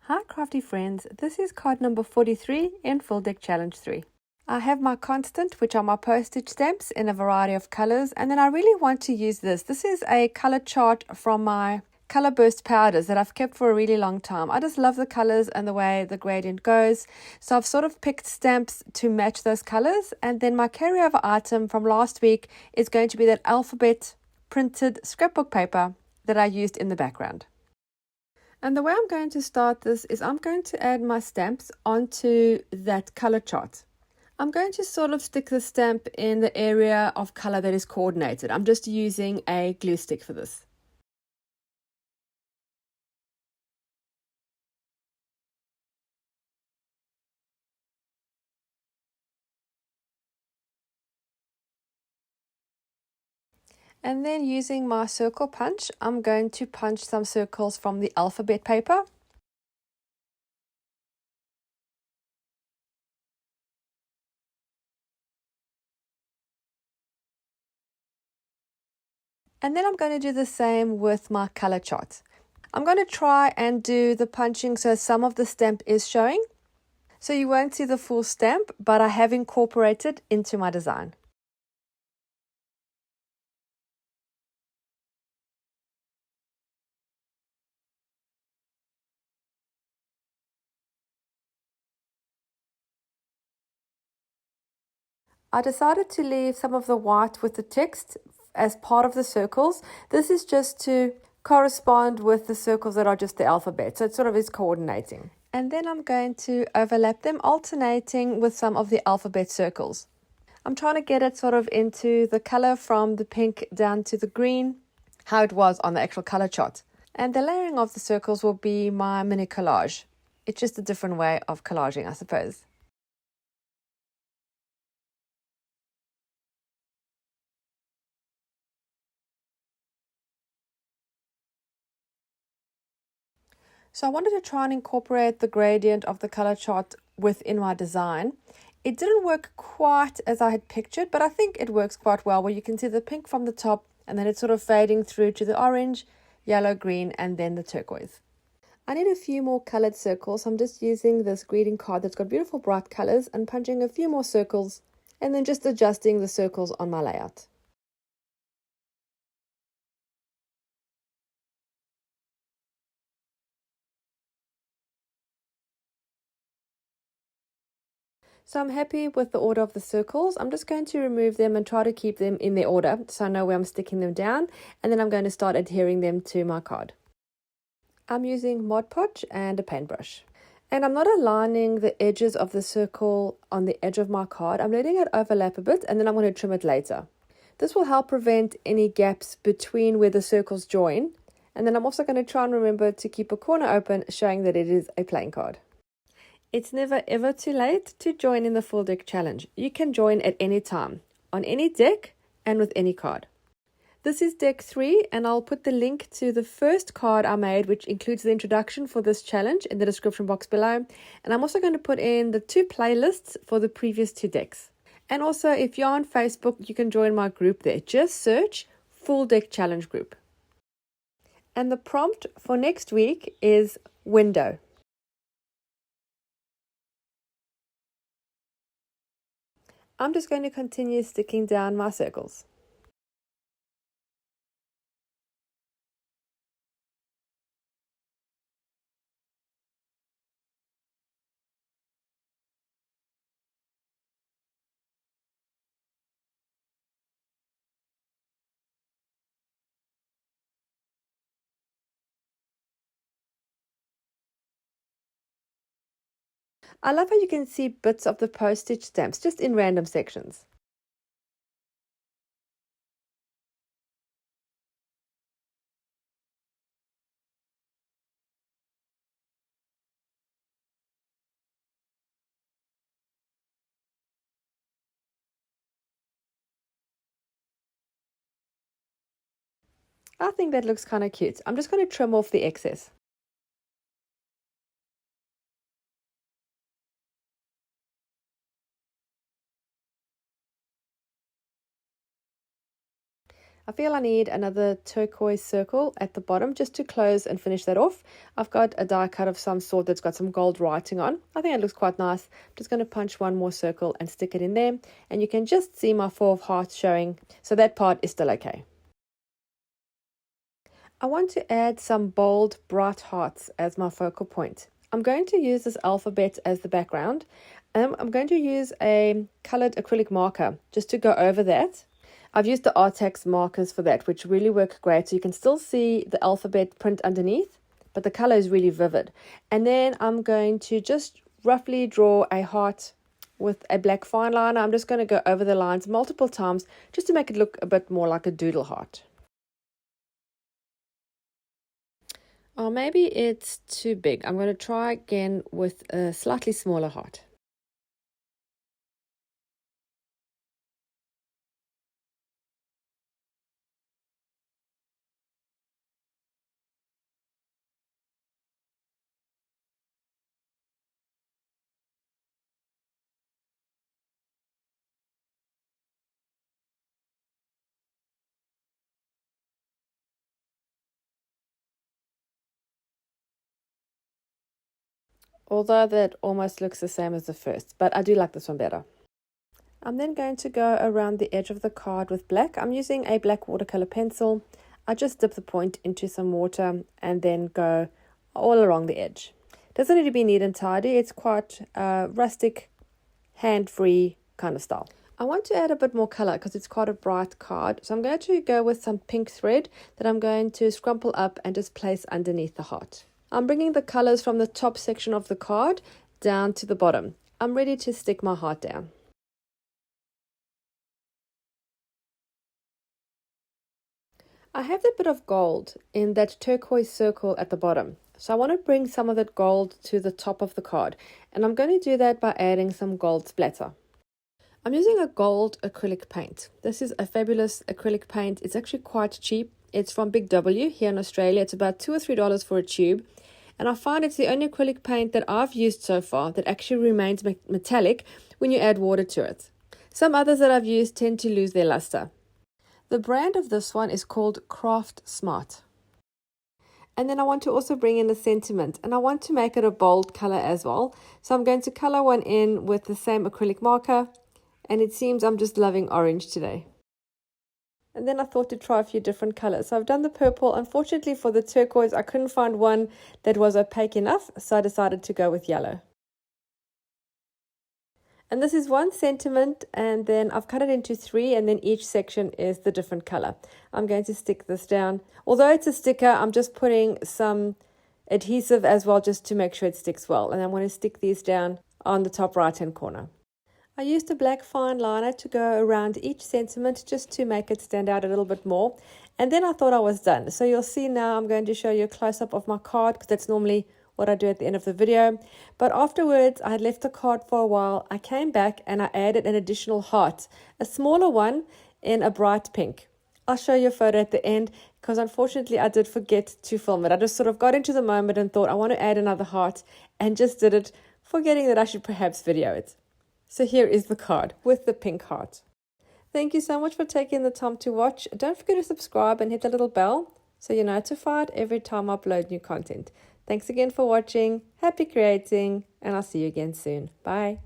Hi crafty friends, this is card number 43 in Full Deck Challenge 3. I have my constant, which are my postage stamps in a variety of colors, and then I really want to use this. This is a color chart from my color burst powders that I've kept for a really long time. I just love the colors and the way the gradient goes, so I've sort of picked stamps to match those colors, and then my carryover item from last week is going to be that alphabet printed scrapbook paper that I used in the background. And the way I'm going to start this is I'm going to add my stamps onto that color chart. I'm going to sort of stick the stamp in the area of color that is coordinated. I'm just using a glue stick for this. And then using my circle punch, I'm going to punch some circles from the alphabet paper. And then I'm going to do the same with my color chart. I'm going to try and do the punching so some of the stamp is showing. So you won't see the full stamp, but I have incorporated into my design. I decided to leave some of the white with the text as part of the circles. This is just to correspond with the circles that are just the alphabet, so it sort of is coordinating. And then I'm going to overlap them, alternating with some of the alphabet circles. I'm trying to get it sort of into the color from the pink down to the green, how it was on the actual color chart. And the layering of the circles will be my mini collage. It's just a different way of collaging, I suppose. So I wanted to try and incorporate the gradient of the color chart within my design. It didn't work quite as I had pictured, but I think it works quite well, where you can see the pink from the top and then it's sort of fading through to the orange, yellow, green, and then the turquoise. I need a few more colored circles. I'm just using this greeting card that's got beautiful bright colors and punching a few more circles and then just adjusting the circles on my layout. So I'm happy with the order of the circles. I'm just going to remove them and try to keep them in their order so I know where I'm sticking them down, and then I'm going to start adhering them to my card. I'm using Mod Podge and a paintbrush. And I'm not aligning the edges of the circle on the edge of my card. I'm letting it overlap a bit and then I'm going to trim it later. This will help prevent any gaps between where the circles join. And then I'm also going to try and remember to keep a corner open, showing that it is a playing card. It's never ever too late to join in the Full Deck Challenge. You can join at any time, on any deck, and with any card. This is deck 3, and I'll put the link to the first card I made, which includes the introduction for this challenge, in the description box below. And I'm also going to put in the 2 playlists for the previous 2 decks. And also, if you're on Facebook, you can join my group there. Just search Full Deck Challenge Group. And the prompt for next week is window. I'm just going to continue sticking down my circles. I love how you can see bits of the postage stamps just in random sections. I think that looks kind of cute. I'm just going to trim off the excess. I feel I need another turquoise circle at the bottom just to close and finish that off. I've got a die cut of some sort that's got some gold writing on. I think it looks quite nice. I'm just going to punch one more circle and stick it in there. And you can just see my 4 of hearts showing. So that part is still okay. I want to add some bold, bright hearts as my focal point. I'm going to use this alphabet as the background. I'm going to use a colored acrylic marker just to go over that. I've used the ArtStacks markers for that, which really work great. So you can still see the alphabet print underneath, but the color is really vivid. And then I'm going to just roughly draw a heart with a black fine liner. I'm just going to go over the lines multiple times just to make it look a bit more like a doodle heart. Oh, maybe it's too big. I'm going to try again with a slightly smaller heart. Although that almost looks the same as the first, but I do like this one better. I'm then going to go around the edge of the card with black. I'm using a black watercolor pencil. I just dip the point into some water and then go all along the edge. Doesn't need to be neat and tidy. It's quite rustic, hand-free kind of style. I want to add a bit more color because it's quite a bright card. So I'm going to go with some pink thread that I'm going to scrumple up and just place underneath the heart. I'm bringing the colors from the top section of the card down to the bottom. I'm ready to stick my heart down. I have that bit of gold in that turquoise circle at the bottom. So I want to bring some of that gold to the top of the card. And I'm going to do that by adding some gold splatter. I'm using a gold acrylic paint. This is a fabulous acrylic paint. It's actually quite cheap. It's from Big W here in Australia. It's about $2 or $3 for a tube. And I find it's the only acrylic paint that I've used so far that actually remains metallic when you add water to it. Some others that I've used tend to lose their luster. The brand of this one is called Craft Smart. And then I want to also bring in the sentiment, and I want to make it a bold color as well. So I'm going to color one in with the same acrylic marker, and it seems I'm just loving orange today. And then I thought to try a few different colors. So I've done the purple. Unfortunately for the turquoise, I couldn't find one that was opaque enough, so I decided to go with yellow. And this is one sentiment, and then I've cut it into 3, and then each section is the different color. I'm going to stick this down. Although it's a sticker, I'm just putting some adhesive as well just to make sure it sticks well. And I'm going to stick these down on the top right-hand corner. I used a black fine liner to go around each sentiment just to make it stand out a little bit more. And then I thought I was done. So you'll see now I'm going to show you a close-up of my card because that's normally what I do at the end of the video. But afterwards, I had left the card for a while. I came back and I added an additional heart, a smaller one in a bright pink. I'll show you a photo at the end because unfortunately I did forget to film it. I just sort of got into the moment and thought I want to add another heart and just did it, forgetting that I should perhaps video it. So here is the card with the pink heart. Thank you so much for taking the time to watch. Don't forget to subscribe and hit the little bell so you're notified every time I upload new content. Thanks again for watching. Happy creating, and I'll see you again soon. Bye.